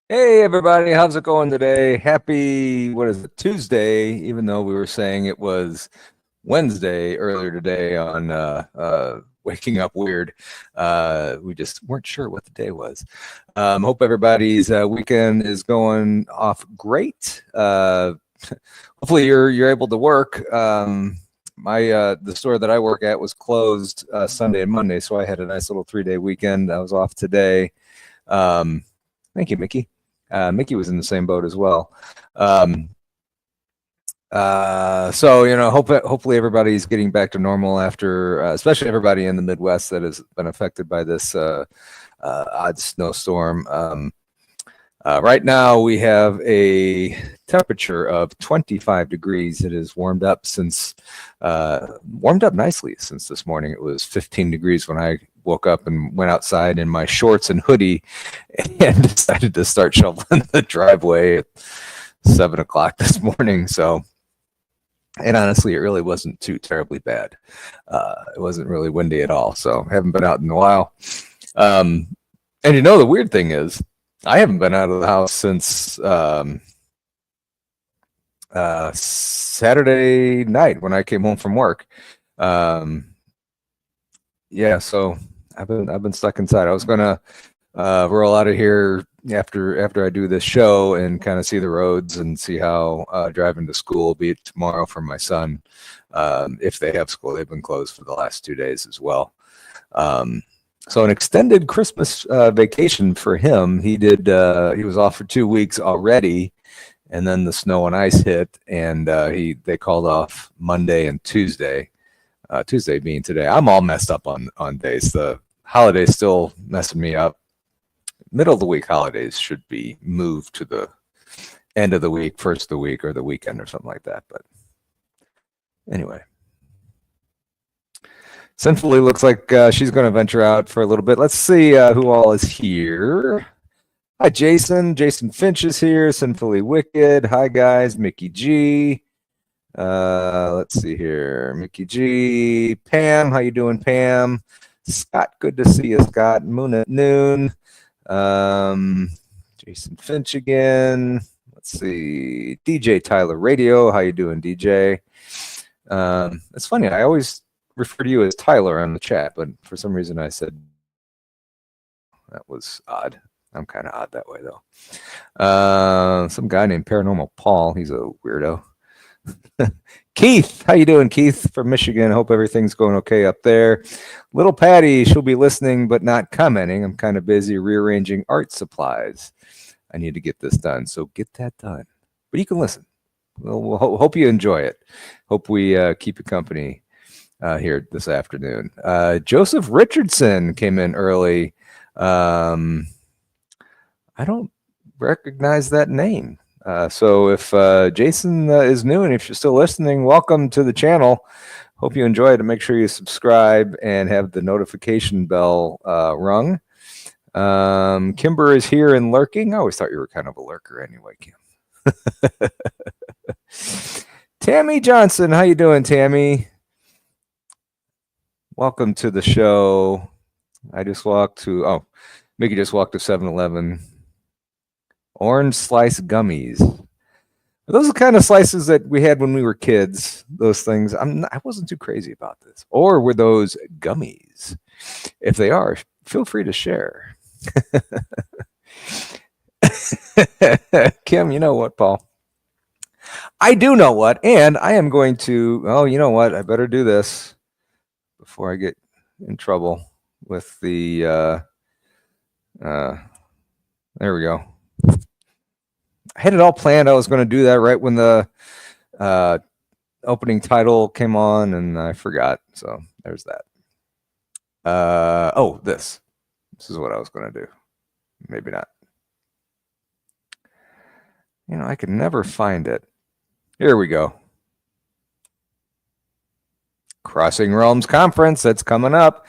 Hey everybody, how's it going today? Happy, what is it, Tuesday, even though we were saying it was Wednesday earlier today on Waking Up Weird. We just weren't sure what the day was. Hope everybody's weekend is going off great. Hopefully you're able to work. My the store that I work at was closed Sunday and Monday, so I had a nice little 3-day weekend. I was off today. Um, Thank you, Mickey. Mickey was in the same boat as well. Um, hopefully everybody's getting back to normal after, especially everybody in the Midwest that has been affected by this odd snowstorm. Right now we have a temperature of 25 degrees. It has warmed up nicely since this morning. It was 15 degrees when I woke up and went outside in my shorts and hoodie and decided to start shoveling the driveway at 7 o'clock this morning. So, and honestly, it really wasn't too terribly bad. It wasn't really windy at all. So, haven't been out in a while. And the weird thing is, I haven't been out of the house since Saturday night when I came home from work. Yeah, so I've been stuck inside. I was gonna roll out of here after I do this show and kind of see the roads and see how driving to school will be tomorrow for my son. If they have school, they've been closed for the last 2 days as well. So an extended Christmas vacation for him. He was off for 2 weeks already, and then the snow and ice hit, and they called off Monday and Tuesday. Tuesday being today. I'm all messed up on days. The holidays still messing me up. Middle of the week holidays should be moved to the end of the week, first of the week, or the weekend or something like that. But anyway. Sinfully looks like she's going to venture out for a little bit. Let's see who all is here. Hi, Jason. Jason Finch is here. Sinfully Wicked. Hi, guys. Mickey G. Let's see here. Mickey G. Pam. How you doing, Pam? Scott. Good to see you, Scott. Moon at Noon. Jason Finch again. Let's see. DJ Tyler Radio. How you doing, DJ? It's funny. I always refer to you as Tyler on the chat, but for some reason I said that was odd. I'm kind of odd that way though. Some guy named Paranormal Paul. He's a weirdo. Keith, how you doing, Keith from Michigan? Hope everything's going okay up there. Little Patty, she'll be listening but not commenting. I'm kind of busy rearranging art supplies. I need to get this done, so get that done. But you can listen. We'll hope you enjoy it. Hope we keep you company here this afternoon. Joseph Richardson came in early. I don't recognize that name. So if Jason is new and if you're still listening, welcome to the channel. Hope you enjoy it, and make sure you subscribe and have the notification bell rung. Kimber is here and lurking. I always thought you were kind of a lurker anyway, Kim. Tammy Johnson, how you doing, Tammy? Welcome to the show. Mickey just walked to 7-Eleven. Orange slice gummies. Are those the kind of slices that we had when we were kids? Those things. I wasn't too crazy about this. Or were those gummies? If they are, feel free to share. Kim, you know what, Paul? I do know what, and I am going to, you know what? I better do this before I get in trouble with the there we go. I had it all planned. I was going to do that right when the opening title came on, and I forgot. So there's that. This is what I was going to do. Maybe not. I could never find it. Here we go. Crossing Realms Conference, that's coming up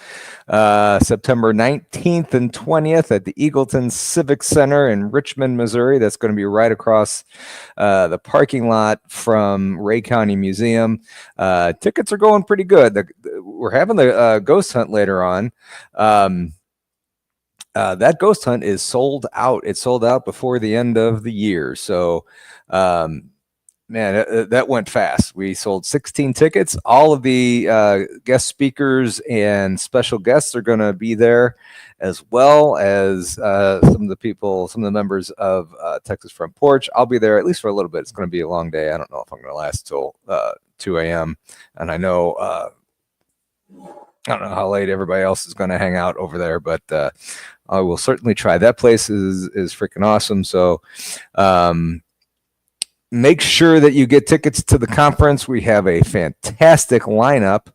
September 19th and 20th at the Eagleton Civic Center in Richmond, Missouri. That's going to be right across the parking lot from Ray County Museum. Tickets are going pretty good. We're having the ghost hunt later on. that ghost hunt is sold out. It sold out before the end of the year. So, man, that went fast. We sold 16 tickets. All of the guest speakers and special guests are going to be there, as well as some of the members of Texas from Porch. I'll be there at least for a little bit. It's going to be a long day. I don't know if I'm going to last till 2 a.m. And I don't know how late everybody else is going to hang out over there, but I will certainly try. That place is freaking awesome. So make sure that you get tickets to the conference. We have a fantastic lineup.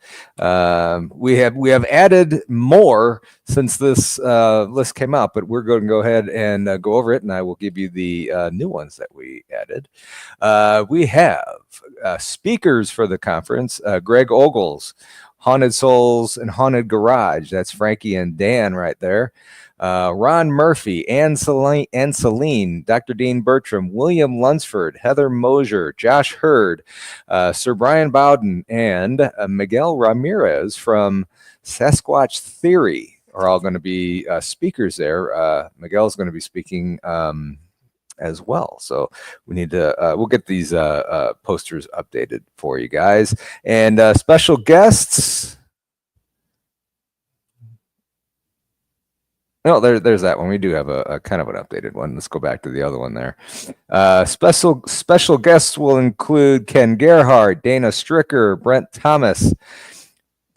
We have added more since this list came out, but we're going to go ahead and go over it, and I will give you the new ones that we added. We have speakers for the conference. Greg Ogles, Haunted Souls and Haunted Garage. That's Frankie and Dan right there. Ron Murphy, Ann Celine, Dr. Dean Bertram, William Lunsford, Heather Mosier, Josh Hurd, Sir Brian Bowden, and Miguel Ramirez from Sasquatch Theory are all going to be speakers there. Miguel's going to be speaking as well. So we need to, we'll get these posters updated for you guys. And special guests. No, there's that one. We do have a kind of an updated one. Let's go back to the other one there. Special guests will include Ken Gerhardt, Dana Stricker, Brent Thomas,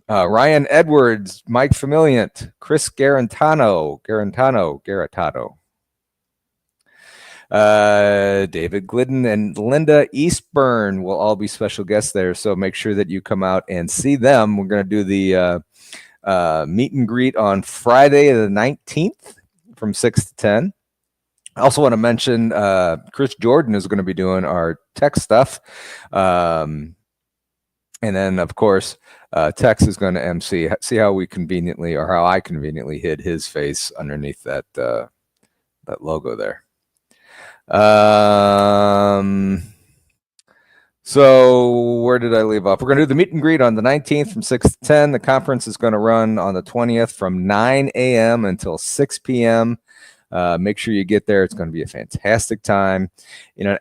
Ryan Edwards, Mike Familiant, Chris Garantano, David Glidden and Linda Eastburn will all be special guests there. So make sure that you come out and see them. We're going to do the meet and greet on Friday the 19th from 6 to 10. I also want to mention Chris Jordan is going to be doing our tech stuff. And then, of course, Tex is going to MC. See how I conveniently hid his face underneath that logo there. So where did I leave off? We're going to do the meet and greet on the 19th from 6 to 10. The conference is going to run on the 20th from 9 a.m. until 6 p.m. Make sure you get there. It's going to be a fantastic time.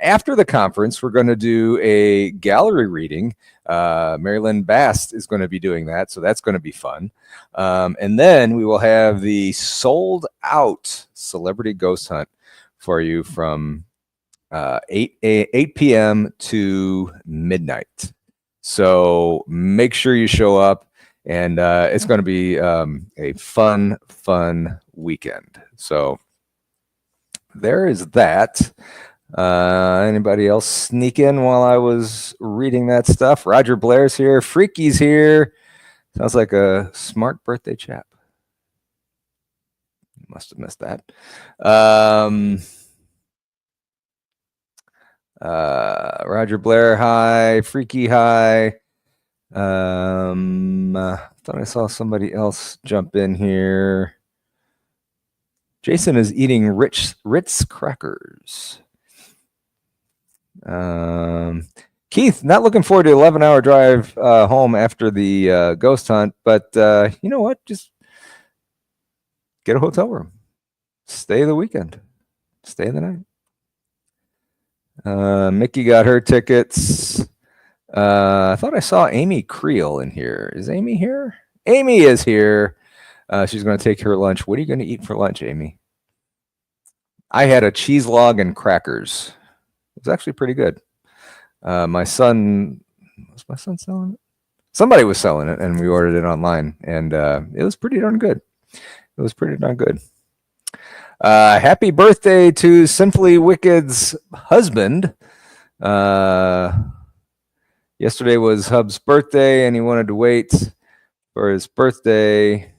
After the conference, we're going to do a gallery reading. Mary Lynn Bast is going to be doing that, so that's going to be fun. And then we will have the sold out celebrity ghost hunt for you from 8 p.m. to midnight. So make sure you show up, and it's going to be a fun weekend. So there is that. Anybody else sneak in while I was reading that stuff? Roger Blair's here. Freaky's here. Sounds like a smart birthday chap. Must have missed that. Roger Blair, hi. Freaky, hi. Thought I saw somebody else jump in here. Jason is eating Ritz crackers. Keith, not looking forward to 11-hour drive home after the ghost hunt, but you know what? Just get a hotel room. Stay the weekend. Stay the night. Mickey got her tickets. I thought I saw Amy Creel in here. Is Amy here? Amy is here. She's going to take her lunch. What are you going to eat for lunch, Amy? I had a cheese log and crackers. It was actually pretty good. Was my son selling it? Somebody was selling it, and we ordered it online, and it was pretty darn good. Happy birthday to Simply Wicked's husband. Yesterday was Hub's birthday, and he wanted to wait for his birthday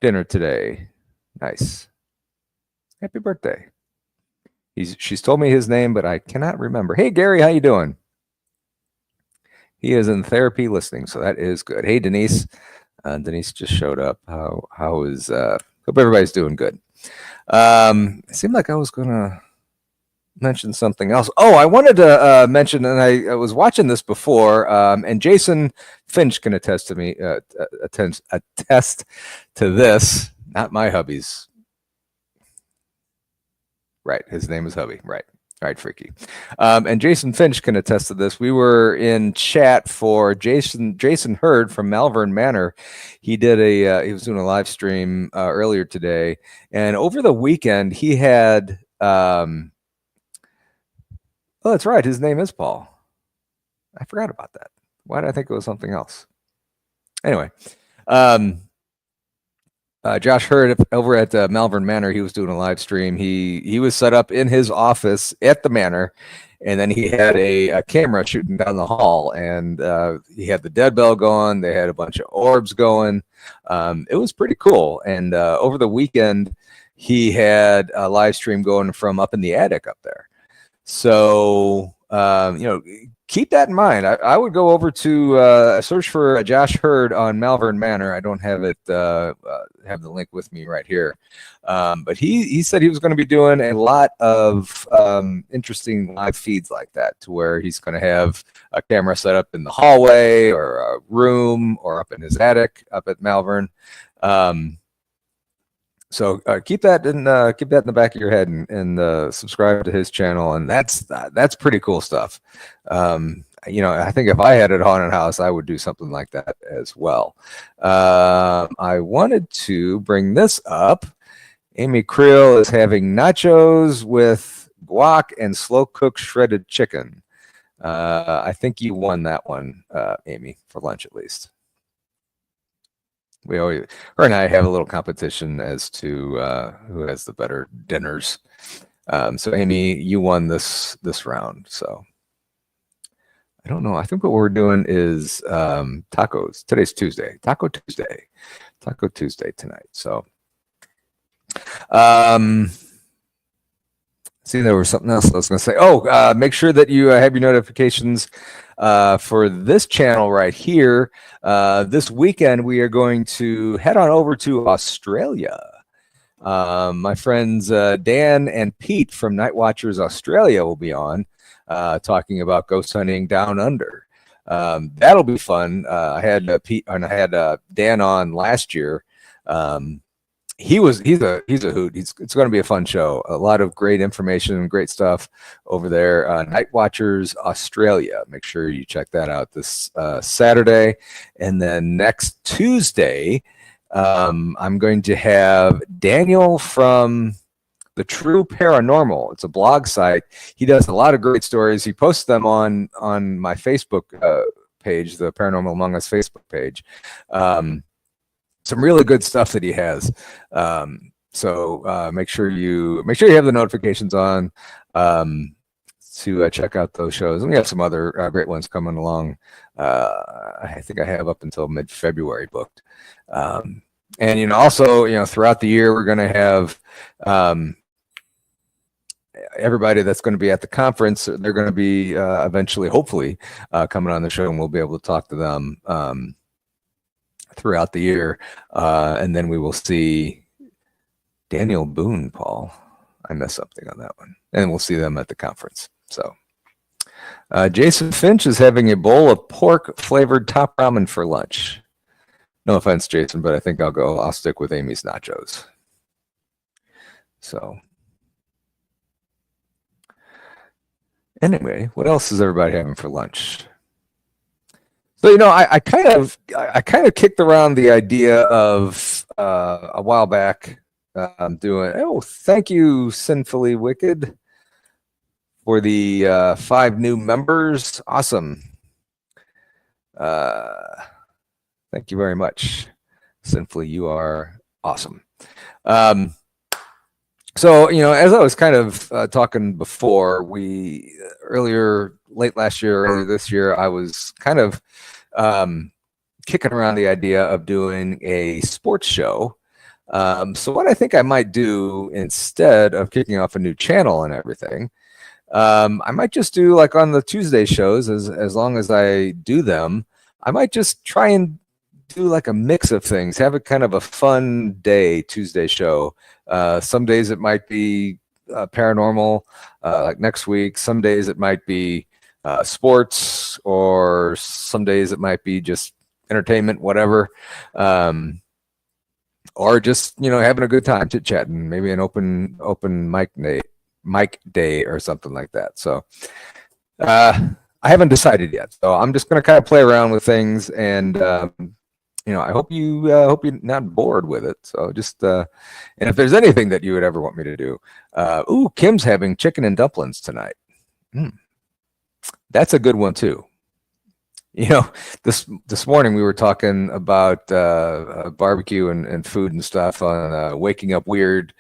dinner today. Nice. Happy birthday. She's told me his name, but I cannot remember. Hey, Gary, how you doing? He is in therapy listening, so that is good. Hey, Denise. Denise just showed up. How is hope everybody's doing good. It seemed like I was gonna mention something else. Oh, I wanted to mention, and I was watching this before, and Jason Finch can attest to this. Not my hubby's Right. His name is Hubby. Right. All right, Freaky. And Jason Finch can attest to this. We were in chat for Jason Hurd from Malvern Manor. He did he was doing a live stream earlier today, and over the weekend he had oh, that's right, his name is Paul. I forgot about that. Why did I think it was something else? Anyway, Josh Hurd over at Malvern Manor, he was doing a live stream. He was set up in his office at the manor, and then he had a camera shooting down the hall, and he had the dead bell going. They had a bunch of orbs going. It was pretty cool. And over the weekend, he had a live stream going from up in the attic up there. So keep that in mind. I would go over to search for Josh Hurd on Malvern Manor. I don't have it have the link with me right here, but he said he was going to be doing a lot of interesting live feeds like that, to where he's going to have a camera set up in the hallway or a room or up in his attic up at Malvern. So keep that in the back of your head, and subscribe to his channel, and that's pretty cool stuff. I think if I had a haunted house, I would do something like that as well. I wanted to bring this up. Amy Creel is having nachos with guac and slow cooked shredded chicken. I think you won that one, Amy, for lunch at least. Her and I have a little competition as to who has the better dinners. So Amy, you won this round. So I don't know. I think what we're doing is tacos. Today's Tuesday. Taco Tuesday tonight. So see, there was something else I was going to say. Oh, make sure that you have your notifications for this channel right here. This weekend, we are going to head on over to Australia. My friends Dan and Pete from Night Watchers Australia will be on talking about ghost hunting down under. That'll be fun. I had Pete and I had Dan on last year. He's a hoot. It's going to be a fun show. A lot of great information and great stuff over there. Night Watchers Australia. Make sure you check that out this Saturday. And then next Tuesday, I'm going to have Daniel from The True Paranormal. It's a blog site. He does a lot of great stories. He posts them on my Facebook page, the Paranormal Among Us Facebook page. Some really good stuff that he has. So make sure you have the notifications on to check out those shows. And we have some other great ones coming along. I think I have up until mid-February booked. And also throughout the year we're going to have everybody that's going to be at the conference. They're going to be eventually, hopefully, coming on the show, and we'll be able to talk to them throughout the year, and then we will see Daniel Boone, Paul. I messed something on that one, and we'll see them at the conference. So Jason Finch is having a bowl of pork flavored top ramen for lunch. No offense, Jason, but I think I'll stick with Amy's nachos. So anyway, what else is everybody having for lunch? So I kind of kicked around the idea of a while back doing. Oh, thank you, Sinfully Wicked, for the 5 new members. Awesome. Thank you very much, Sinfully. You are awesome. So as I was kind of talking before, late last year, earlier this year, I was kind of kicking around the idea of doing a sports show. So what I think I might do, instead of kicking off a new channel and everything, I might just do, like on the Tuesday shows, as long as I do them, I might just try and do like a mix of things, have a kind of a fun day Tuesday show. Some days it might be paranormal, like next week. Some days it might be sports, or some days it might be just entertainment, whatever. Or just having a good time, chit chatting, maybe an open mic Mike Day or something like that. So I haven't decided yet. So I'm just going to kind of play around with things, and I hope you're not bored with it. So just and if there's anything that you would ever want me to do, Kim's having chicken and dumplings tonight. That's a good one too. This morning we were talking about barbecue and food and stuff on Waking Up Weird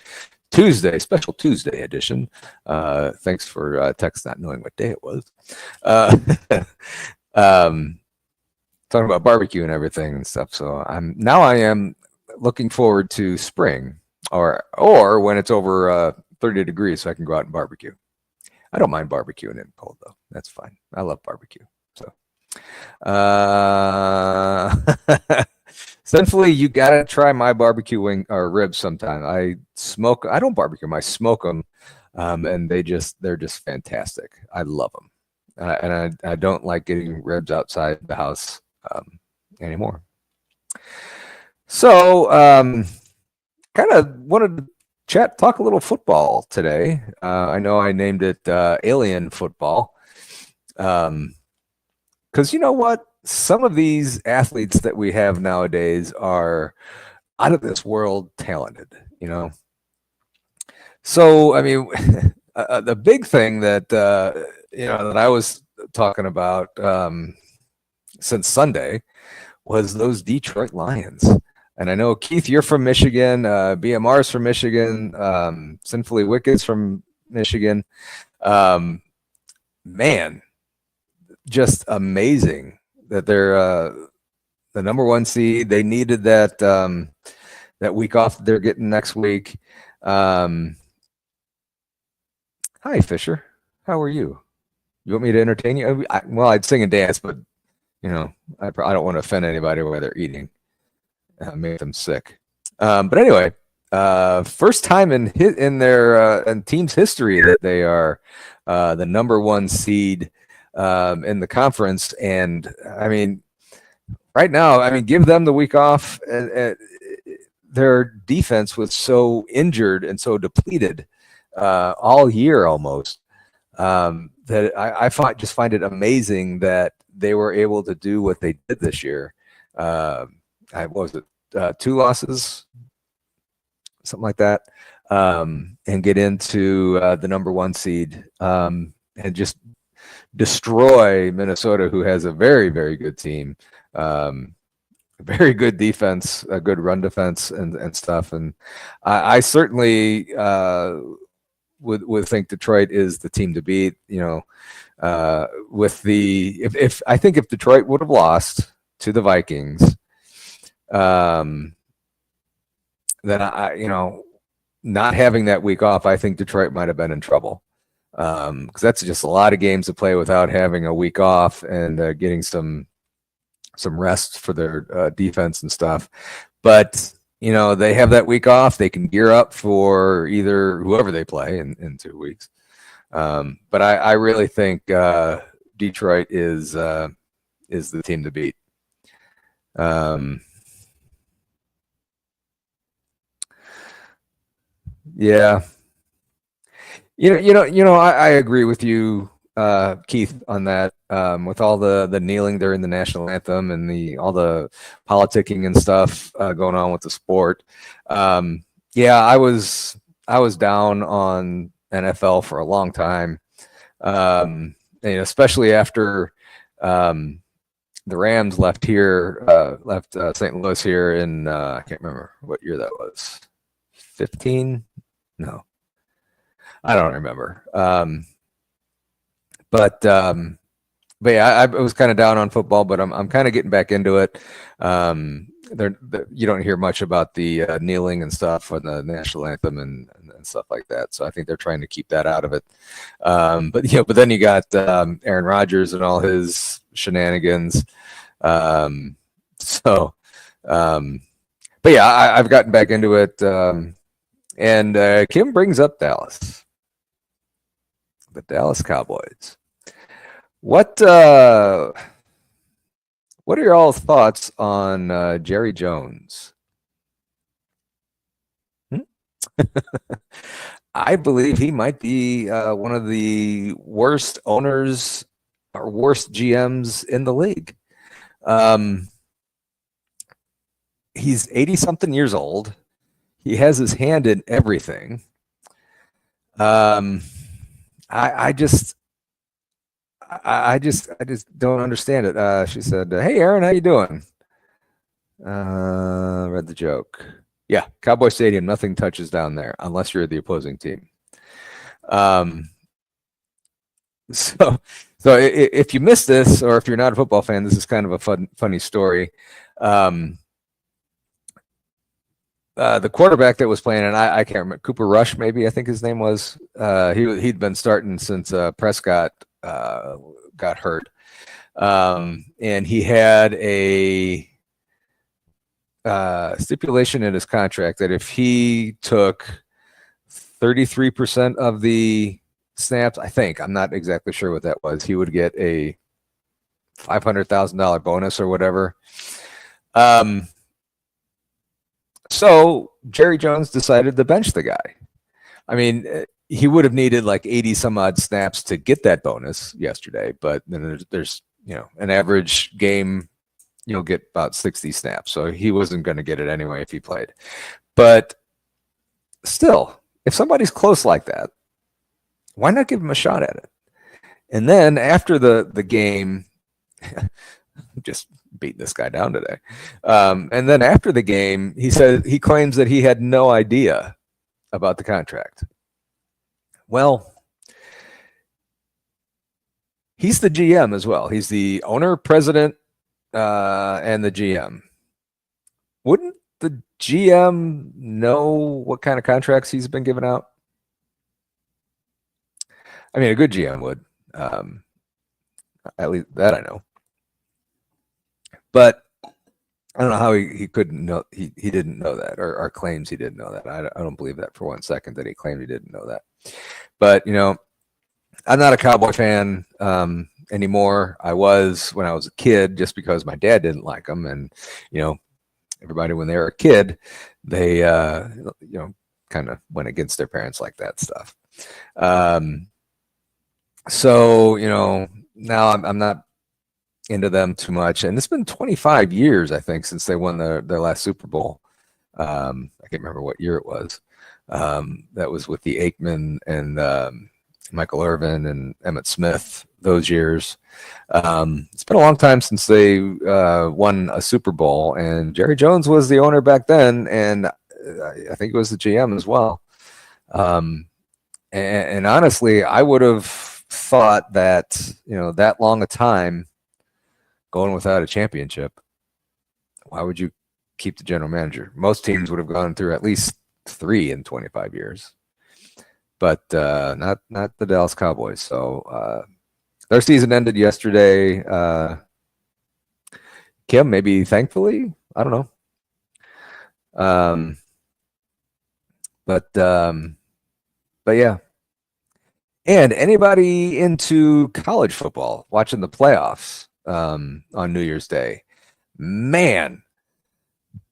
Tuesday, special Tuesday edition. Thanks for text not knowing what day it was. Talking about barbecue and everything and stuff. So I am looking forward to spring or when it's over 30 degrees so I can go out and barbecue. I don't mind barbecuing in cold though. That's fine. I love barbecue. So sinfully, you gotta try my barbecue wing or ribs sometime. I don't barbecue them, I smoke them, and they're just fantastic. I love them, and I don't like getting ribs outside the house anymore. So kind of wanted to talk a little football today. I know I named it Alien Football. Because you know what? Some of these athletes that we have nowadays are out of this world talented, So, I mean, the big thing that, that I was talking about since Sunday was those Detroit Lions. And I know, Keith, you're from Michigan. BMR's from Michigan. Sinfully Wicked's from Michigan. Man, just amazing that they're the number one seed. They needed that week off that they're getting next week. Hi, Fisher. How are you? You want me to entertain you? I'd sing and dance, but I don't want to offend anybody while they're eating. Make them sick. But anyway, first time in their in team's history that they are the number one seed in the conference. And I mean, right now, give them the week off. Their defense was so injured and so depleted all year almost that I just find it amazing that they were able to do what they did this year. What was it? 2 losses, something like that, and get into the number one seed and just destroy Minnesota, who has a very, very good team, very good defense, a good run defense and stuff. And I certainly would think Detroit is the team to beat. With if I think if Detroit would have lost to the Vikings, then not having that week off, I think Detroit might have been in trouble. Because that's just a lot of games to play without having a week off and getting some rest for their defense and stuff. But they have that week off. They can gear up for either whoever they play in 2 weeks. But I really think Detroit is the team to beat. Yeah. I agree with you, Keith, on that. With all the kneeling during the national anthem and all the politicking and stuff going on with the sport. Yeah, I was down on NFL for a long time, and especially after the Rams left St. Louis here in I can't remember what year that was. 15? No. I don't remember. But yeah, I was kind of down on football, but I'm kind of getting back into it. You don't hear much about the kneeling and stuff on the national anthem and stuff like that. So I think they're trying to keep that out of it. But then you got Aaron Rodgers and all his shenanigans. But yeah, I've gotten back into it. And Kim brings up Dallas. The Dallas Cowboys. What are your all thoughts on Jerry Jones? I believe he might be one of the worst owners or worst GMs in the league. He's 80 something years old. He has his hand in everything. I just don't understand it. She said, "Hey, Aaron, how you doing?" Read the joke. Yeah, Cowboy Stadium, nothing touches down there unless you're the opposing team. Um, so if you missed this, or if you're not a football fan, this is kind of a funny story. The quarterback that was playing, and I can't remember, Cooper Rush, maybe I think his name was. He'd been starting since Prescott got hurt, and he had a stipulation in his contract that if he took 33% of the snaps, I think, I'm not exactly sure what that was, he would get a $500,000 bonus or whatever. So Jerry Jones decided to bench the guy. I mean, he would have needed like 80 some odd snaps to get that bonus yesterday, but then there's an average game, you'll get about 60 snaps. So he wasn't going to get it anyway if he played. But still, if somebody's close like that, why not give him a shot at it? And then after the game, just beating this guy down today. And then after the game, he claims that he had no idea about the contract. Well, he's the GM as well. He's the owner, president, and the GM. Wouldn't the GM know what kind of contracts he's been giving out? I mean, a good GM would. At least that I know. But I don't know how he couldn't know. He didn't know that, or claims he didn't know that. I don't believe that for 1 second that he claimed he didn't know that. But I'm not a Cowboy fan anymore. I was when I was a kid, just because my dad didn't like them, and everybody when they were a kid, they kind of went against their parents like that stuff. So now I'm not into them too much, and it's been 25 years I think since they won their last Super Bowl. I can't remember what year it was. That was with the Aikman and Michael Irvin and Emmitt Smith, those years. It's been a long time since they won a Super Bowl, and Jerry Jones was the owner back then, and I think he was the GM as well. And honestly, I would have thought that that long a time going without a championship, why would you keep the general manager? Most teams would have gone through at least 3 in 25 years, but not the Dallas Cowboys. So their season ended yesterday. Kim, maybe thankfully, I don't know. But yeah. And anybody into college football watching the playoffs on New Year's Day, man,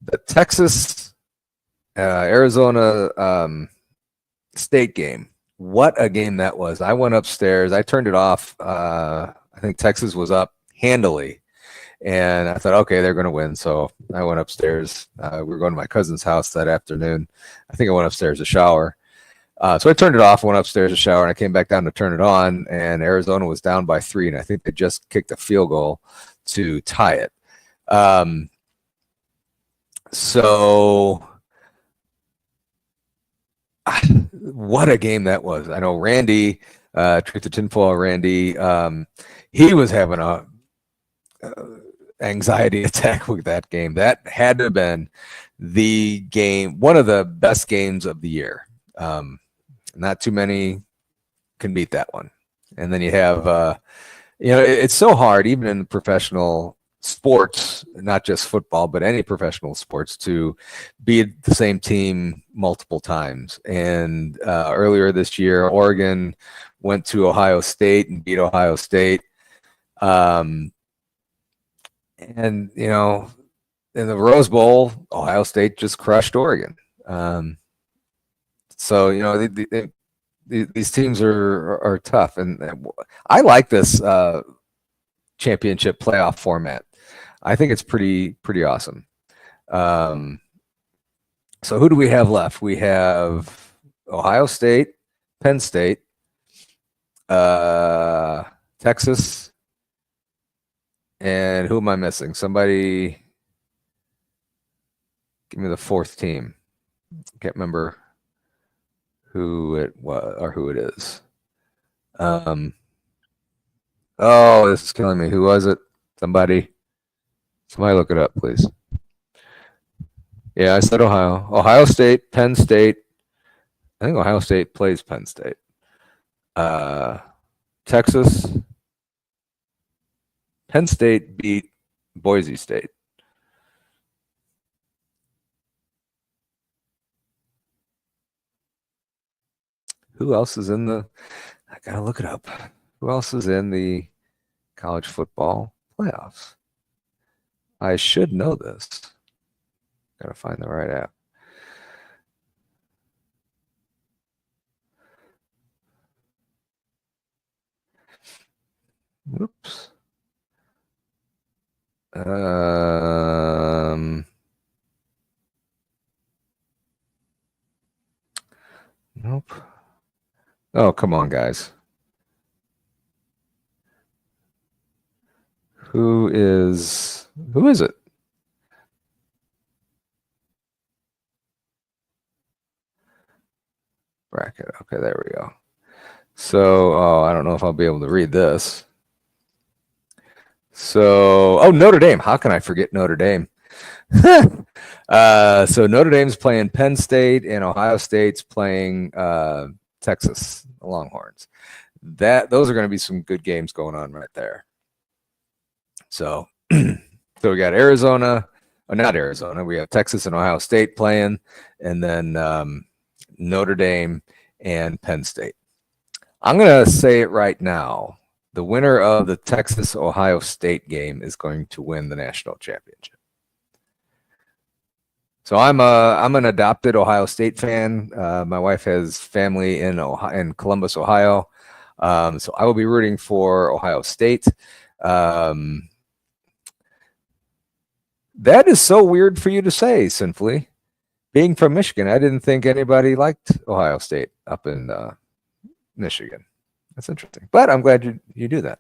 the Texas Arizona State game, what a game that was. I went upstairs, I turned it off. I think Texas was up handily, and I thought, okay, they're going to win. So I went upstairs. We were going to my cousin's house that afternoon. I think I went upstairs to shower. So I turned it off, went upstairs to shower, and I came back down to turn it on, and Arizona was down by 3, and I think they just kicked a field goal to tie it. So what a game that was. I know Randy, Truth to Tinfoil Randy, he was having a anxiety attack with that game. That had to have been the game, one of the best games of the year. Not too many can beat that one. And then you have, it's so hard, even in professional sports, not just football, but any professional sports, to beat the same team multiple times. And earlier this year, Oregon went to Ohio State and beat Ohio State. And, in the Rose Bowl, Ohio State just crushed Oregon. So these teams are tough, and I like this championship playoff format. I think it's pretty awesome. So who do we have left? We have Ohio State, Penn State, Texas, and who am I missing? Somebody give me the fourth team. Can't remember who it was or who it is. Oh, this is killing me. Who was it? Somebody look it up, please. Yeah, I said Ohio. Ohio State, Penn State. I think Ohio State plays Penn State. Texas. Penn State beat Boise State. Who else is in the? I gotta look it up. Who else is in the college football playoffs? I should know this. Gotta find the right app. Whoops. Nope. Oh, come on, guys. Who is it? Bracket. Okay, there we go. So, I don't know if I'll be able to read this. So, Notre Dame. How can I forget Notre Dame? So Notre Dame's playing Penn State and Ohio State's playing Texas Longhorns. Those are going to be some good games going on right there. So, so we got Arizona, not Arizona. We have Texas and Ohio State playing, and then Notre Dame and Penn State. I'm going to say it right now. The winner of the Texas-Ohio State game is going to win the national championship. So I'm an adopted Ohio State fan. My wife has family in Columbus, Ohio. So I will be rooting for Ohio State. That is so weird for you to say, Sinfully. Being from Michigan, I didn't think anybody liked Ohio State up in Michigan. That's interesting. But I'm glad you do that.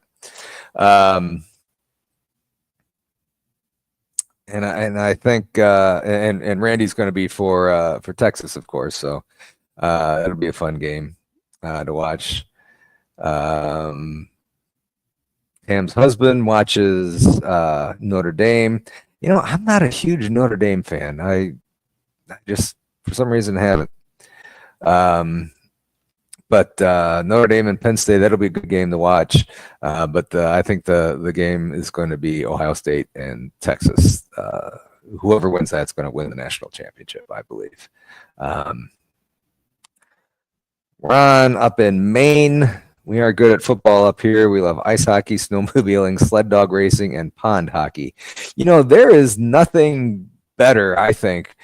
And I think and Randy's going to be for Texas, of course. So it'll be a fun game to watch. Pam's husband watches Notre Dame. I'm not a huge Notre Dame fan. I just for some reason haven't. But Notre Dame and Penn State, that'll be a good game to watch. But I think the game is going to be Ohio State and Texas. Whoever wins that's going to win the national championship, I believe. Ron up in Maine. We are good at football up here. We love ice hockey, snowmobiling, sled dog racing, and pond hockey. There is nothing better, I think,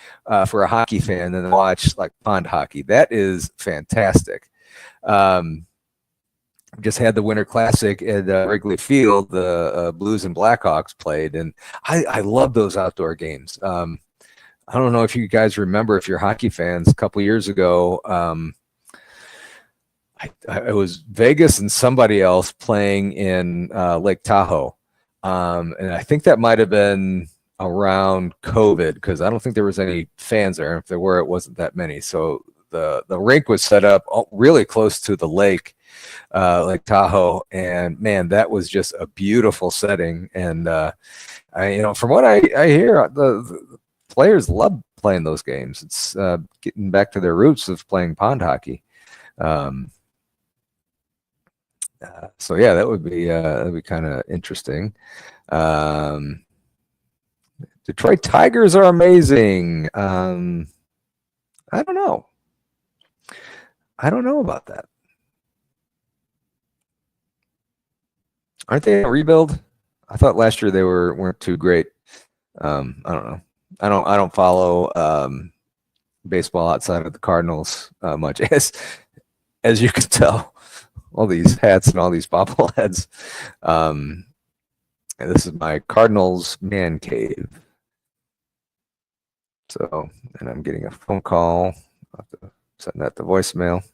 for a hockey fan than to watch like pond hockey. That is fantastic. Just had the Winter Classic at Wrigley Field. The Blues and Blackhawks played, and I love those outdoor games. I don't know if you guys remember, if you're hockey fans, a couple years ago, it was Vegas and somebody else playing in Lake Tahoe, and I think that might have been around COVID because I don't think there was any fans there. If there were, it wasn't that many. So the rink was set up really close to the lake, Lake Tahoe, and man, that was just a beautiful setting. And from what I hear, the players love playing those games. It's getting back to their roots of playing pond hockey. So yeah, that'd be kind of interesting. Detroit Tigers are amazing. I don't know. I don't know about that. Aren't they a rebuild? I thought last year they weren't too great. I don't know. I don't follow baseball outside of the Cardinals much, as you can tell. All these hats and all these bobbleheads. And this is my Cardinals man cave. So, and I'm getting a phone call. I'll have to send that to voicemail.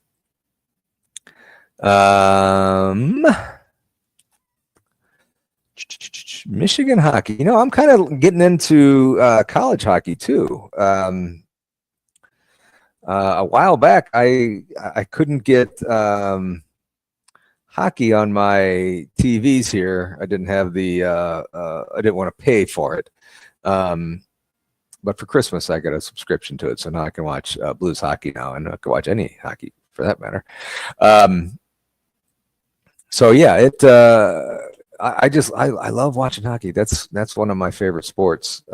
Michigan hockey. You know, I'm kind of getting into college hockey too. A while back, I couldn't get hockey on my TVs here. I didn't have the I didn't want to pay for it. But for Christmas, I got a subscription to it, so now I can watch Blues hockey now, and I can watch any hockey for that matter. So yeah, I love watching hockey. That's one of my favorite sports.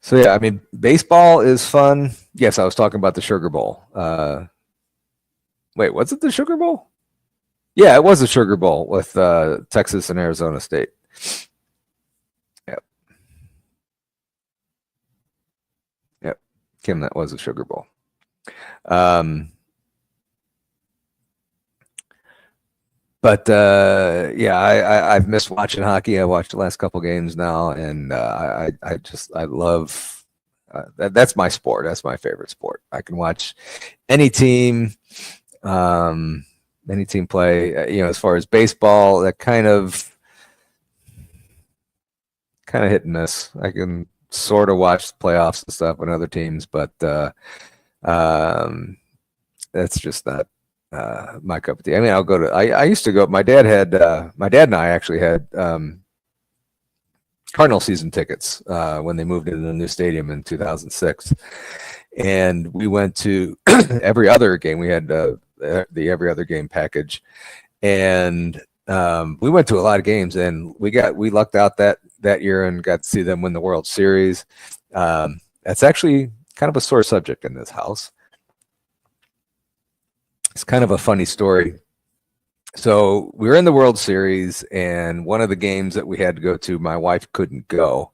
So yeah, I mean, baseball is fun. Yes, I was talking about the Sugar Bowl. Wait, was it the Sugar Bowl? Yeah, it was the Sugar Bowl with Texas and Arizona State. Yep. Yep. Kim, that was the Sugar Bowl. But yeah, I've missed watching hockey. I watched the last couple games now, and I love that's my sport. That's my favorite sport. I can watch any team play. You know, as far as baseball, that kind of hit and miss. I can sort of watch the playoffs and stuff with other teams, but that's just not my cup of tea. I mean, I'll go to. I used to go. My dad and I actually had Cardinal season tickets when they moved into the new stadium in 2006, and we went to every other game. We had the every other game package, and we went to a lot of games, and we lucked out that year and got to see them win the World Series. That's actually kind of a sore subject in this house. It's kind of a funny story. So we were in the World Series, and one of the games that we had to go to, my wife couldn't go.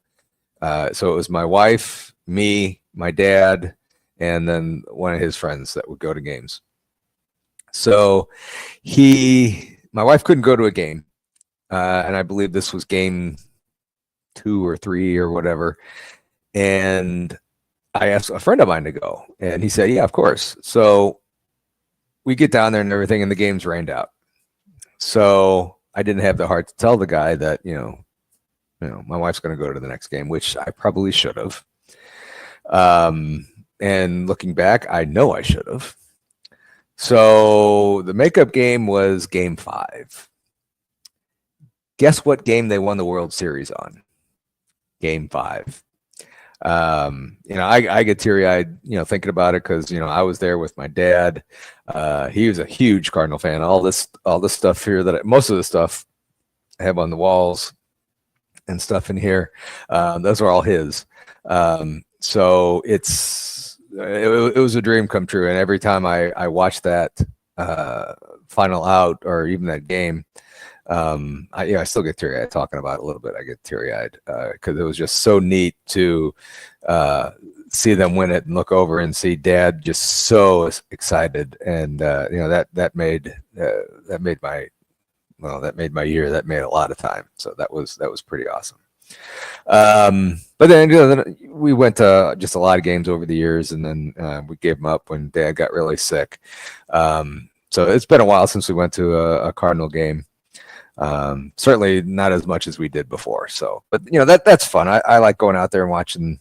So it was my wife, me, my dad, and then one of his friends that would go to games. So my wife couldn't go to a game, and I believe this was game 2 or 3 or whatever. And I asked a friend of mine to go, and he said, "Yeah, of course." So we get down there and everything, and the game's rained out. So I didn't have the heart to tell the guy that, you know, my wife's going to go to the next game, which I probably should have. And looking back, I know I should have. So the makeup game was game 5. Guess what game they won the World Series on? Game 5. You know, I get teary-eyed, you know, thinking about it because, you know, I was there with my dad. He was a huge Cardinal fan. All this stuff here most of the stuff I have on the walls and stuff in here, those are all his. So it was a dream come true. And every time I watch that final out or even that game, I still get teary-eyed talking about it a little bit. I get teary-eyed because it was just so neat to see them win it and look over and see Dad just so excited, and you know, that made my year. That made a lot of time. So that was pretty awesome. But then, you know, then we went to just a lot of games over the years, and then we gave them up when Dad got really sick. So it's been a while since we went to a Cardinal game. Certainly not as much as we did before. So, but you know, that's fun. I like going out there and watching.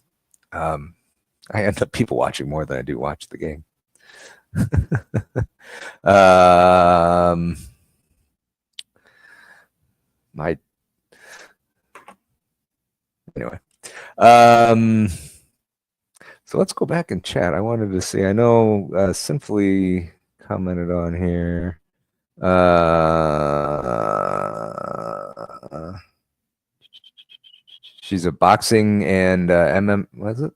I end up people watching more than I do watch the game. Anyway. So let's go back and chat. I wanted to see. I know Sinfully commented on here. She's a boxing and MM. Was it?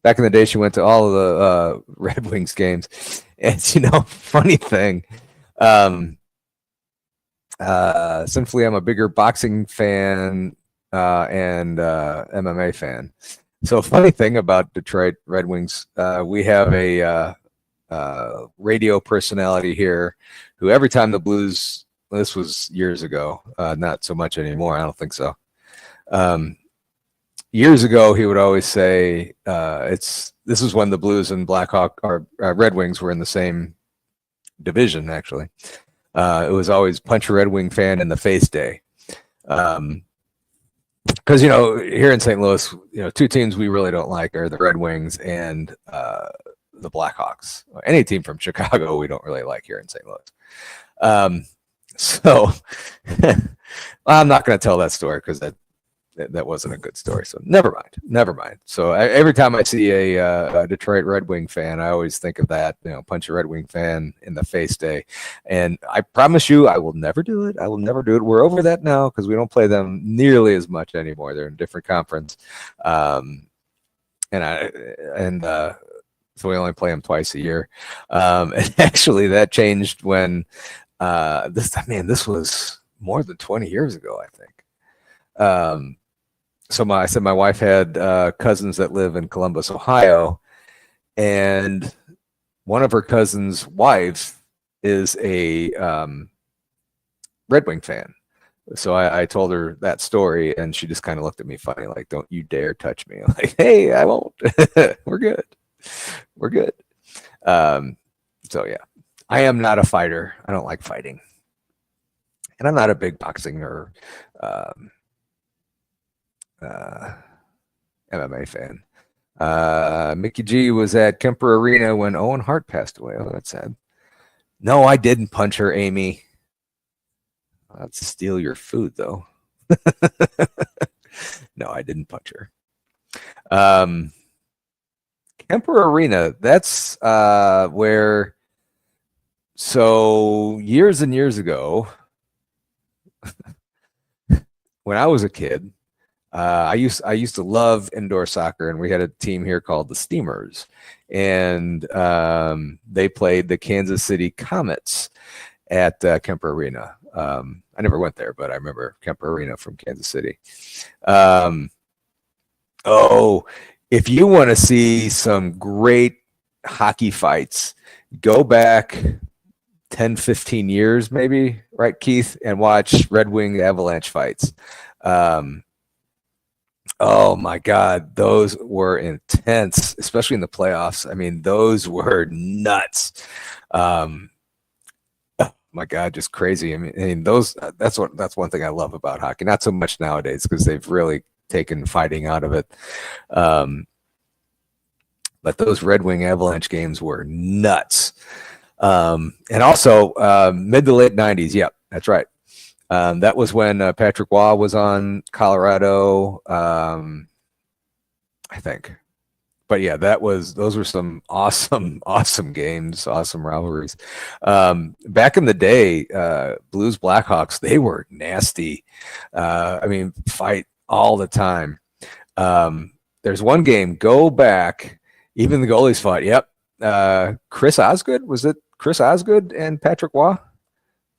Back in the day, she went to all of the Red Wings games. And you know, funny thing, Simply, I'm a bigger boxing fan and MMA fan. So, funny thing about Detroit Red Wings, we have a radio personality here who every time the Blues, this was years ago, not so much anymore, I don't think so. Years ago, he would always say, this is when the Blues and Blackhawk or Red Wings were in the same division, actually. It was always punch a Red Wing fan in the face day. Because, here in St. Louis, two teams we really don't like are the Red Wings and the Blackhawks. Any team from Chicago we don't really like here in St. Louis. So I'm not going to tell that story because that wasn't a good story. So never mind. So every time I see a Detroit Red Wing fan, I always think of that, punch a Red Wing fan in the face day. And I promise you, I will never do it. We're over that now because we don't play them nearly as much anymore. They're in a different conference. So we only play them twice a year. And actually that changed when this was more than 20 years ago, I think. So my wife had cousins that live in Columbus, Ohio, and one of her cousins' wives is a Red Wing fan. So I told her that story, and she just kind of looked at me funny, like, "Don't you dare touch me!" I'm like, "Hey, I won't. We're good. So yeah, I am not a fighter. I don't like fighting, and I'm not a big boxing or MMA fan. Mickey G was at Kemper Arena when Owen Hart passed away. Oh, that's sad. No, I didn't punch her, Amy. I'd steal your food, though. No, I didn't punch her. Kemper Arena, that's where, so years and years ago, when I was a kid, I used to love indoor soccer, and we had a team here called the Steamers, and they played the Kansas City Comets at Kemper Arena. I never went there, but I remember Kemper Arena from Kansas City. If you want to see some great hockey fights, go back 10, 15 years maybe, right, Keith, and watch Red Wing Avalanche fights. Oh my God, those were intense, especially in the playoffs. I mean, those were nuts. Oh my God, just crazy. I mean, that's one thing I love about hockey. Not so much nowadays because they've really taken fighting out of it. But those Red Wing Avalanche games were nuts. And also mid to late 90s. Yep, that's right. That was when Patrick Waugh was on Colorado, I think. But yeah, those were some awesome games, awesome rivalries. Back in the day, Blues Blackhawks, they were nasty. I mean, fight all the time. There's one game, go back, even the goalies fought. Yep. Chris Osgood, was it Chris Osgood and Patrick Waugh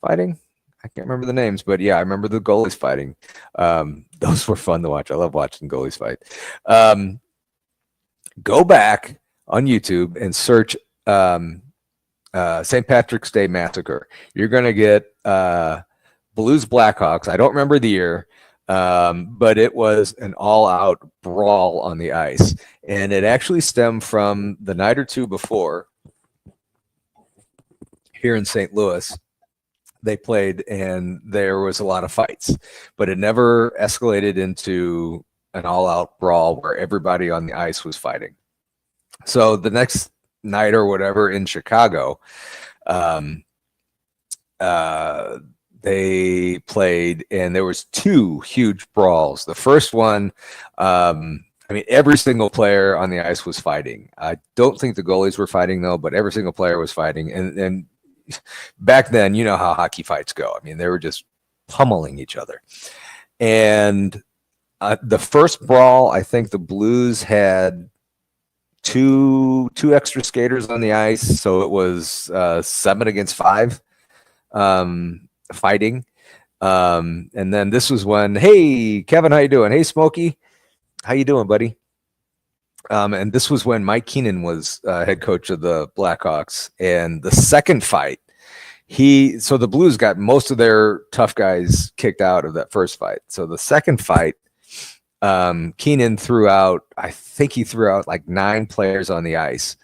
fighting? I can't remember the names, but yeah, I remember the goalies fighting. Those were fun to watch. I love watching goalies fight. Go back on YouTube and search St. Patrick's Day Massacre. You're going to get Blues Blackhawks. I don't remember the year, but it was an all-out brawl on the ice. And it actually stemmed from the night or two before here in St. Louis. They played, and there was a lot of fights, but it never escalated into an all-out brawl where everybody on the ice was fighting. So the next night or whatever in Chicago, they played, and there was two huge brawls. The first one, I mean, every single player on the ice was fighting. I don't think the goalies were fighting, though, but every single player was fighting. And back then, you know how hockey fights go. I mean, they were just pummeling each other. And the first brawl, I think the Blues had two extra skaters on the ice, so it was 7 against 5 fighting. And then this was when, hey, Kevin, how you doing? Hey, Smokey, how you doing, buddy? And this was when Mike Keenan was head coach of the Blackhawks. And the second fight, so the Blues got most of their tough guys kicked out of that first fight. So the second fight, Keenan I think he threw out like 9 players on the ice.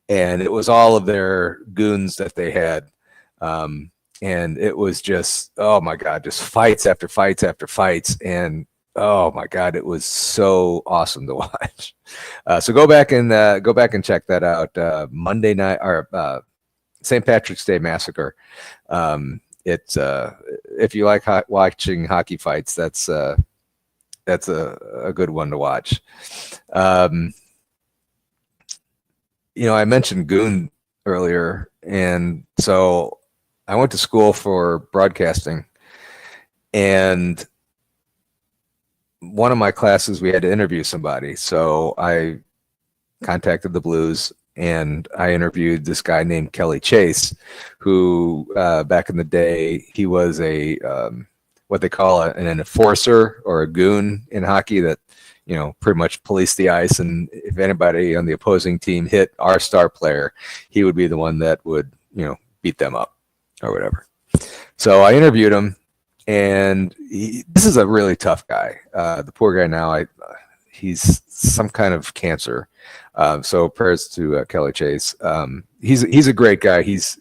And it was all of their goons that they had. And it was just, oh my God, just fights after fights after fights. And oh my God, it was so awesome to watch. So go back and check that out. Monday night, or St. Patrick's Day Massacre. It's if you like watching hockey fights, that's a good one to watch. I mentioned goon earlier, and so I went to school for broadcasting, and one of my classes we had to interview somebody. So I contacted the Blues and I interviewed this guy named Kelly Chase, who back in the day, he was what they call an enforcer or a goon in hockey that, pretty much policed the ice. And if anybody on the opposing team hit our star player, he would be the one that would, beat them up or whatever. So I interviewed him, and this is a really tough guy. The poor guy now, he's some kind of cancer. So prayers to Kelly Chase. He's a great guy. He's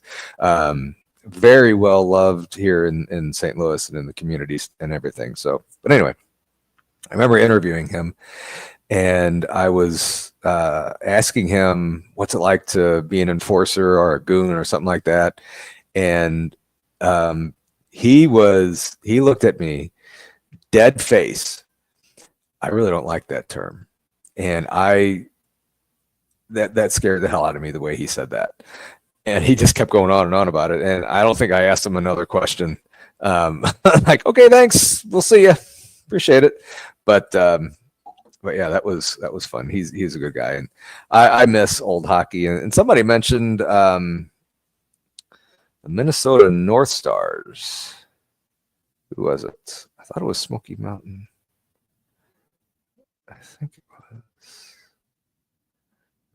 very well loved here in St. Louis and in the communities and everything. So, but anyway, I remember interviewing him, and I was asking him, what's it like to be an enforcer or a goon or something like that. And he looked at me dead face. I really don't like that term. And that scared the hell out of me, the way he said that. And he just kept going on and on about it. And I don't think I asked him another question. Like, okay, thanks. We'll see you. Appreciate it. But yeah, that was fun. He's a good guy. And I miss old hockey. And somebody mentioned the Minnesota North Stars. Who was it? I thought it was Smoky Mountain. I think it was.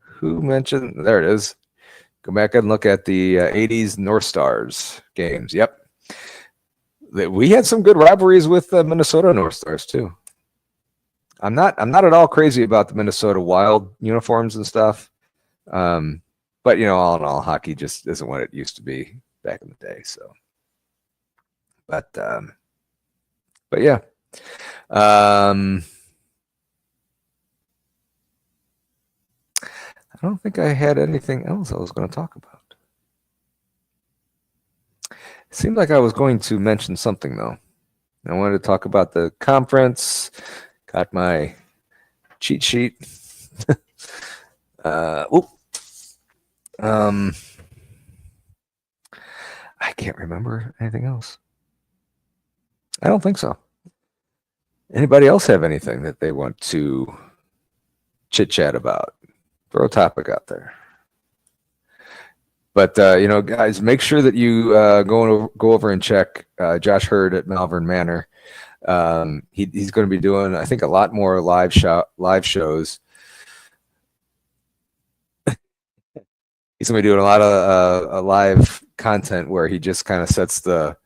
Who mentioned? There it is. Go back and look at the 80s North Stars games. Yep. We had some good rivalries with the Minnesota North Stars too. I'm not at all crazy about the Minnesota Wild uniforms and stuff. But all in all, hockey just isn't what it used to be back in the day. So, but yeah. I don't think I had anything else I was going to talk about. It seemed like I was going to mention something, though. I wanted to talk about the conference. Got my cheat sheet. I can't remember anything else. I don't think so. Anybody else have anything that they want to chit-chat about? Throw a topic out there. But, guys, make sure that you go over and check Josh Hurd at Malvern Manor. He's going to be doing, I think, a lot more live shows. He's going to be doing a lot of live content where he just kind of sets the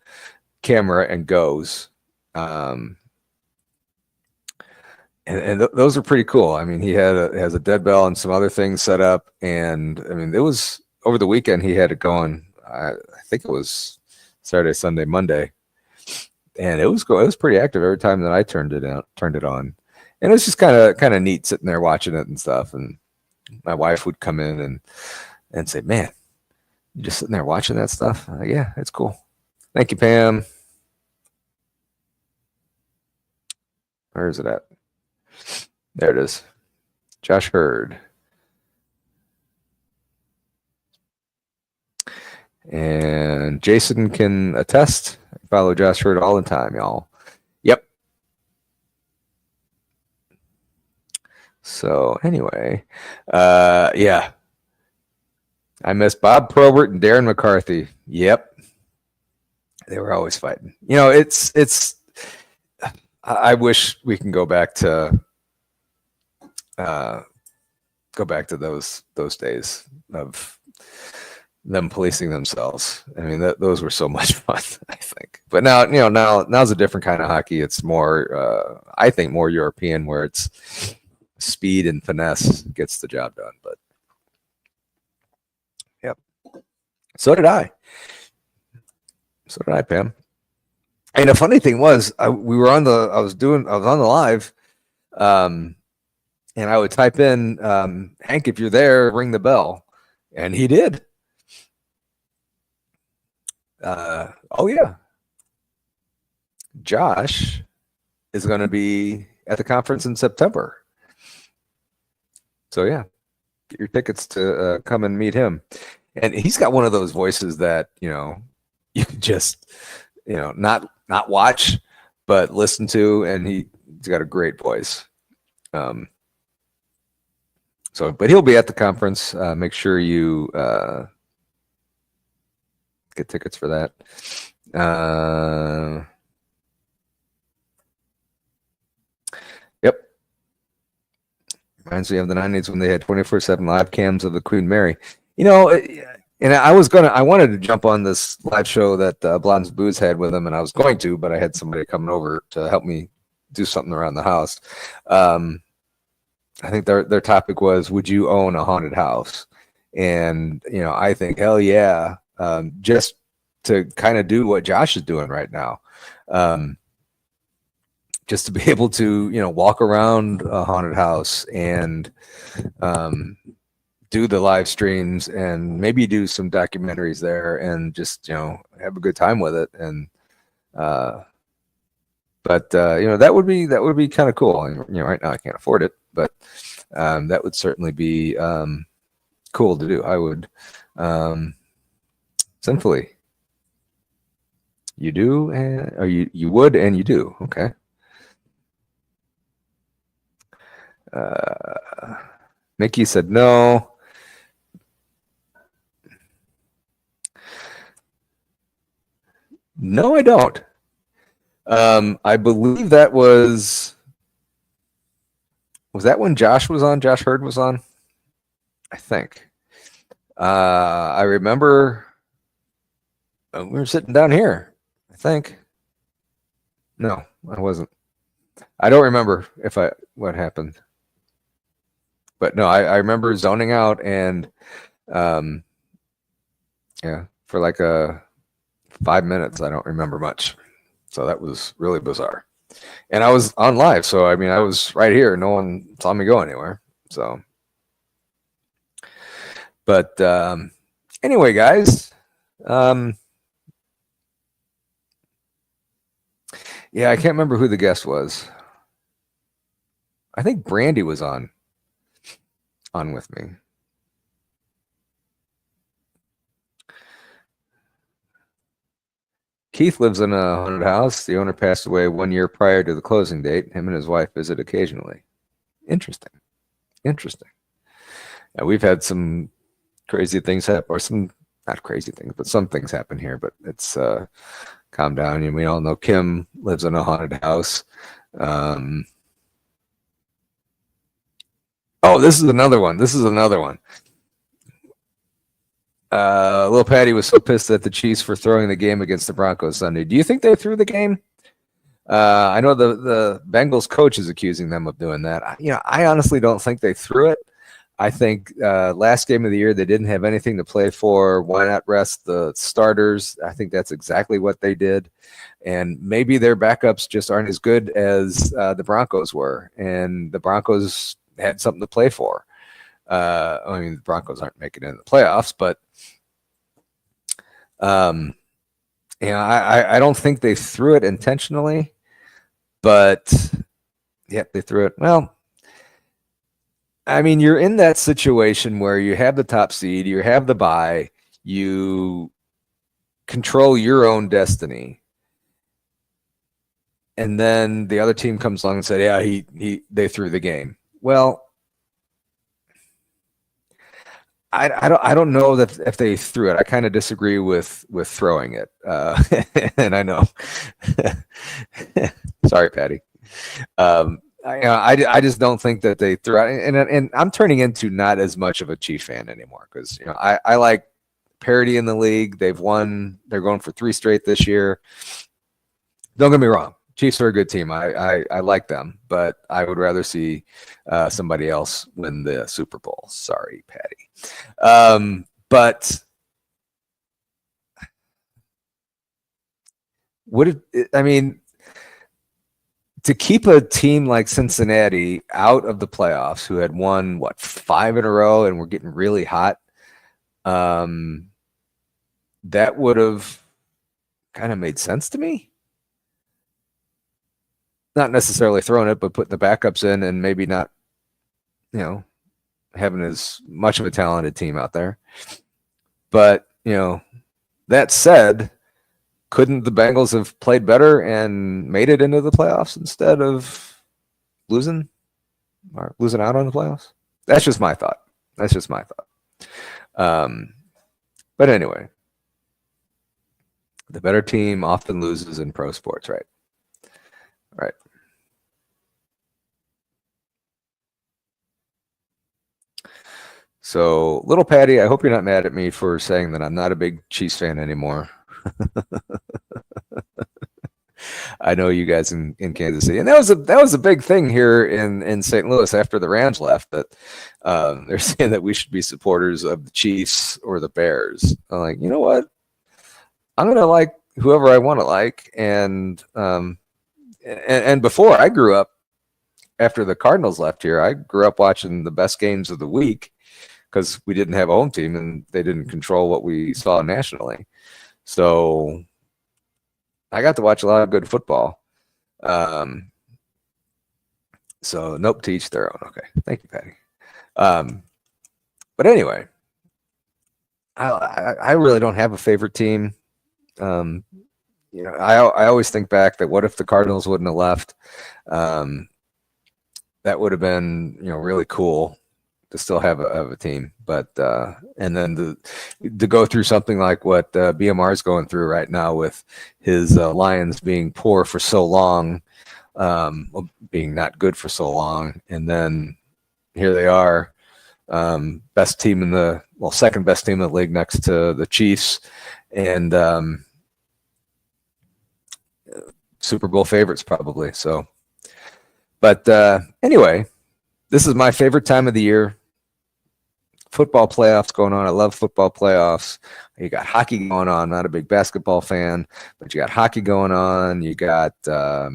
camera and goes. And those are pretty cool. I mean, he has a dead bell and some other things set up. And I mean, it was over the weekend, he had it going. I think it was Saturday, Sunday, Monday. And it was pretty active every time that I turned it on. And it was just kind of neat sitting there watching it and stuff. And my wife would come in and say, man, you just sitting there watching that stuff? Yeah, it's cool. Thank you, Pam. Where is it at? There it is. Josh Hurd. And Jason can attest. I follow Josh Hurd all the time, y'all. Yep. So anyway, yeah. I miss Bob Probert and Darren McCarthy. Yep. They were always fighting. You know, it's. I wish we can uh, go back to those days of them policing themselves. I mean, those were so much fun, I think. But now, now's a different kind of hockey. It's more, I think, more European, where it's speed and finesse gets the job done. But yep, so did I. So did I, Pam. And the funny thing was, I was on the live, and I would type in, Hank, if you're there, ring the bell, and he did. Oh yeah, Josh is going to be at the conference in September. So yeah, get your tickets to come and meet him. And he's got one of those voices that, you can just, not watch, but listen to, and he's got a great voice. But he'll be at the conference. Make sure you get tickets for that. Yep. Reminds me of the 90s when they had 24/7 live cams of the Queen Mary. And I wanted to jump on this live show that Blondes Booze had with him, and I was going to, but I had somebody coming over to help me do something around the house. I think their topic was, would you own a haunted house? And, I think, hell yeah, just to kind of do what Josh is doing right now. Just to be able to, walk around a haunted house and do the live streams and maybe do some documentaries there and just, have a good time with it. And, that would be kind of cool. And, right now I can't afford it, but that would certainly be cool to do. I would, sinfully. You do, or you would, and you do. Okay. Mickey said no. No, I don't. I believe that was that when Josh was on? Josh Hurd was on? I think. I remember we were sitting down here, I think. No, I wasn't. I don't remember what happened. But no, I remember zoning out and for like 5 minutes. I don't remember much. So that was really bizarre. And I was on live, so I mean I was right here. No one saw me go anywhere. So but anyway, guys. Yeah, I can't remember who the guest was. I think Brandy was on with me. Keith lives in a haunted house. The owner passed away 1 year prior to the closing date. Him and his wife visit occasionally. Interesting. Yeah, we've had some crazy things happen, or some not crazy things, but some things happen here. But it's calm down. And we all know Kim lives in a haunted house. Oh, this is another one. Little Patty was so pissed at the Chiefs for throwing the game against the Broncos Sunday. Do you think they threw the game? I know the Bengals coach is accusing them of doing that. I honestly don't think they threw it. I think last game of the year they didn't have anything to play for. Why not rest the starters? I think that's exactly what they did. And maybe their backups just aren't as good as the Broncos were, and the Broncos had something to play for. I mean, the Broncos aren't making it in the playoffs, but I don't think they threw it intentionally, but yeah, they threw it. Well, I mean, you're in that situation where you have the top seed, you have the bye, you control your own destiny, and then the other team comes along and said, "Yeah, they threw the game." Well, I don't know that if they threw it. I kind of disagree with throwing it. And I know. Sorry, Patty. I just don't think that they threw out, and I'm turning into not as much of a Chief fan anymore because I like parity in the league. They've won. They're going for 3 straight this year. Don't get me wrong. Chiefs are a good team. I like them, but I would rather see somebody else win the Super Bowl. Sorry, Patty. But I mean, to keep a team like Cincinnati out of the playoffs, who had won 5 in a row and were getting really hot, that would have kind of made sense to me. Not necessarily throwing it, but putting the backups in and maybe not, having as much of a talented team out there. But, that said, couldn't the Bengals have played better and made it into the playoffs instead of losing out on the playoffs? That's just my thought. But anyway, the better team often loses in pro sports, right? Right. So, little Patty, I hope you're not mad at me for saying that I'm not a big Chiefs fan anymore. I know you guys in Kansas City, and that was a big thing here in St. Louis after the Rams left. That they're saying that we should be supporters of the Chiefs or the Bears. I'm like, you know what? I'm gonna like whoever I want to like, and before I grew up, after the Cardinals left here, I grew up watching the best games of the week because we didn't have a home team and they didn't control what we saw nationally. So I got to watch a lot of good football. So nope, to each their own. Okay. Thank you, Patty. But anyway, I really don't have a favorite team. I always think back that what if the Cardinals wouldn't have left? That would have been, really cool to still have a team. But and then to go through something like what BMR is going through right now with his Lions being poor for so long, being not good for so long, and then here they are, best team second best team in the league next to the Chiefs, and Super Bowl favorites probably. So, but anyway, this is my favorite time of the year. Football playoffs going on. I love football playoffs. You got hockey going on. I'm not a big basketball fan, but you got hockey going on. You got now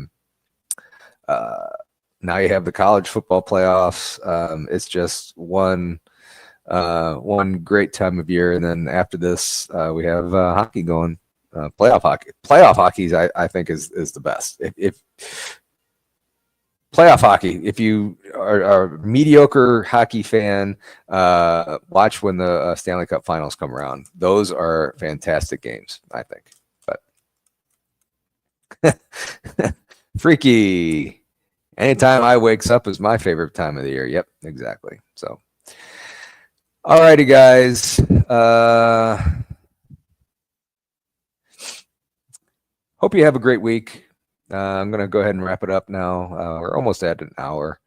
you have the college football playoffs. It's just one great time of year, and then after this, we have hockey going. Playoff hockey. Playoff hockey, I think, is the best. If playoff hockey, if you are a mediocre hockey fan, watch when the Stanley Cup Finals come around. Those are fantastic games, I think. But freaky. Anytime I wakes up is my favorite time of the year. Yep, exactly. So, all righty, guys. Hope you have a great week. I'm going to go ahead and wrap it up now. We're almost at an hour.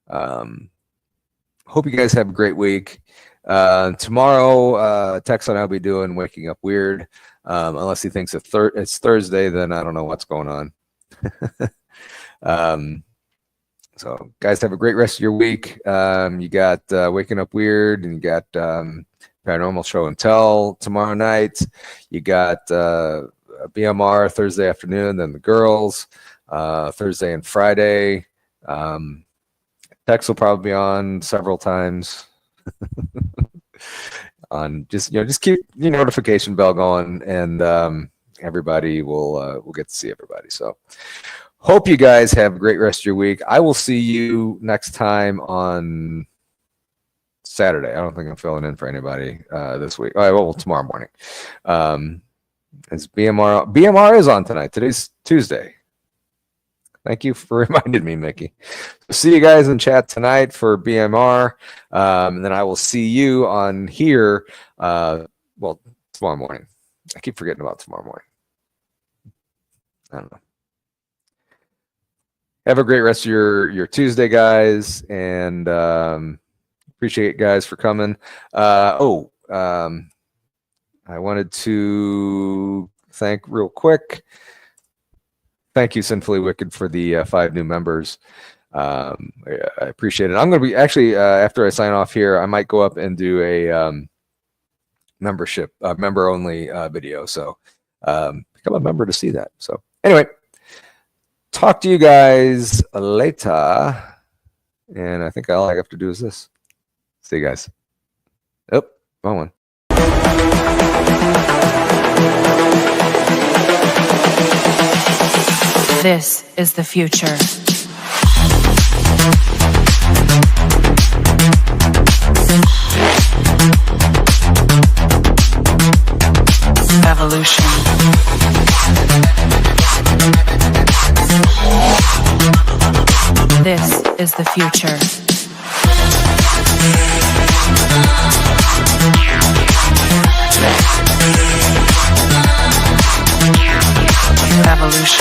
Hope you guys have a great week. Tomorrow, Tex and I will be doing Waking Up Weird. Unless he thinks it's Thursday, then I don't know what's going on. So, guys, have a great rest of your week. You got Waking Up Weird, and you got Paranormal Show and Tell tomorrow night. You got BMR Thursday afternoon, then the girls Thursday and Friday. Tex will probably be on several times. On just keep your notification bell going, and everybody will get to see everybody. So hope you guys have a great rest of your week. I will see you next time on Saturday. I don't think I'm filling in for anybody this week. Well, tomorrow morning. It's BMR is on tonight. Today's Tuesday. Thank you for reminding me, Mickey. See you guys in chat tonight for BMR. And then I will see you on here, well, tomorrow morning. I keep forgetting about tomorrow morning. I don't know. Have a great rest of your Tuesday, guys, and appreciate it, guys, for coming. I wanted to thank real quick. Thank you, Sinfully Wicked, for the 5 new members. I appreciate it. I'm going to be actually after I sign off here, I might go up and do a membership member only video. So become a member to see that. So anyway. Talk to you guys later. And I think all I have to do is this. See you guys. Oh, wrong one. This is the future. Evolution. This is the future. Evolution.